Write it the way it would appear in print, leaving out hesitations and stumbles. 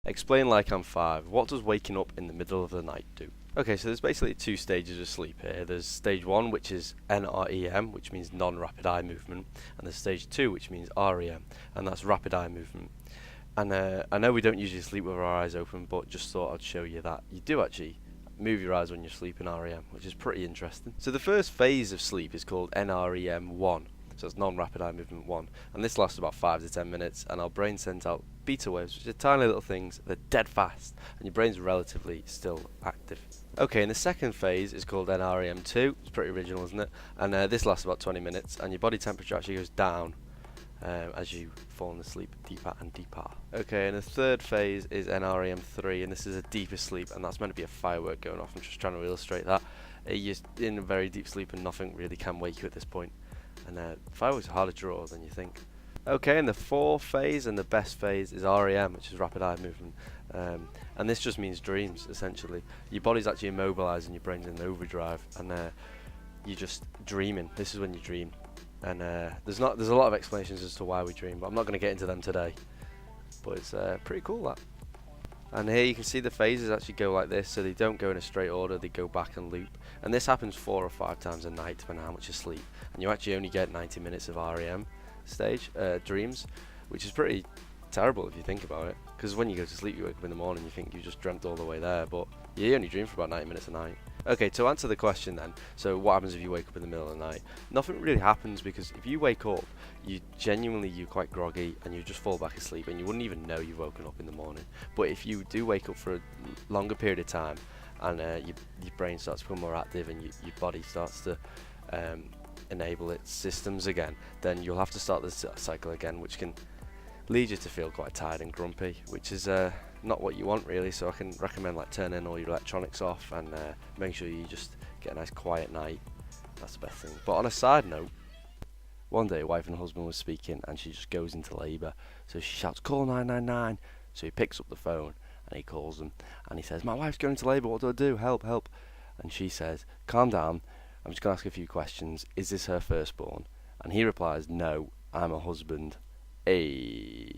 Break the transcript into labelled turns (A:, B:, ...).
A: Explain like I'm 5. What does waking up in the middle of the night do? Okay, so there's basically two stages of sleep here. There's stage 1, which is NREM, which means non-rapid eye movement, and there's stage 2, which means REM, and that's rapid eye movement. And I know we don't usually sleep with our eyes open, but just thought I'd show you that you do actually move your eyes when you're sleeping REM, which is pretty interesting. So the first phase of sleep is called NREM 1, so it's non-rapid eye movement 1, and this lasts about 5 to 10 minutes, and our brain sends out beta waves, which are tiny little things. They're dead fast, and your brain's relatively still active. Okay, and the second phase is called NREM 2. It's pretty original, isn't it? And this lasts about 20 minutes, and your body temperature actually goes down as you fall asleep deeper and deeper. Okay, and the third phase is NREM 3, and this is a deeper sleep, and that's meant to be a firework going off. I'm just trying to illustrate that. You're in a very deep sleep, and nothing really can wake you at this point. And fireworks are harder to draw than you think. Okay, and the fourth phase and the best phase is REM, which is rapid eye movement. And this just means dreams, essentially. Your body's actually immobilized and your brain's in overdrive, and you're just dreaming. This is when you dream. And there's a lot of explanations as to why we dream, but I'm not going to get into them today. But it's pretty cool, that. And here you can see the phases actually go like this, so they don't go in a straight order, they go back and loop. And this happens 4 or 5 times a night, depending on how much you sleep. And you actually only get 90 minutes of REM stage, dreams, which is pretty terrible if you think about it. Because when you go to sleep, you wake up in the morning, you think you just dreamt all the way there, but you only dream for about 90 minutes a night. Okay, to answer the question then, so what happens if you wake up in the middle of the night? Nothing really happens, because if you wake up, you're quite groggy and you just fall back asleep and you wouldn't even know you've woken up in the morning. But if you do wake up for a longer period of time and your brain starts to become more active and your body starts to enable its systems again, then you'll have to start this cycle again, which can lead you to feel quite tired and grumpy, which is not what you want really. So I can recommend like turning all your electronics off and make sure you just get a nice quiet night. That's the best thing. But on a side note, one day a wife and husband was speaking and she just goes into labour, so she shouts, "Call 999." So he picks up the phone and he calls them and he says, "My wife's going into labour, what do I do? Help, help." And she says, "Calm down, I'm just going to ask a few questions. Is this her firstborn?" And he replies, "No, I'm a husband." Hey.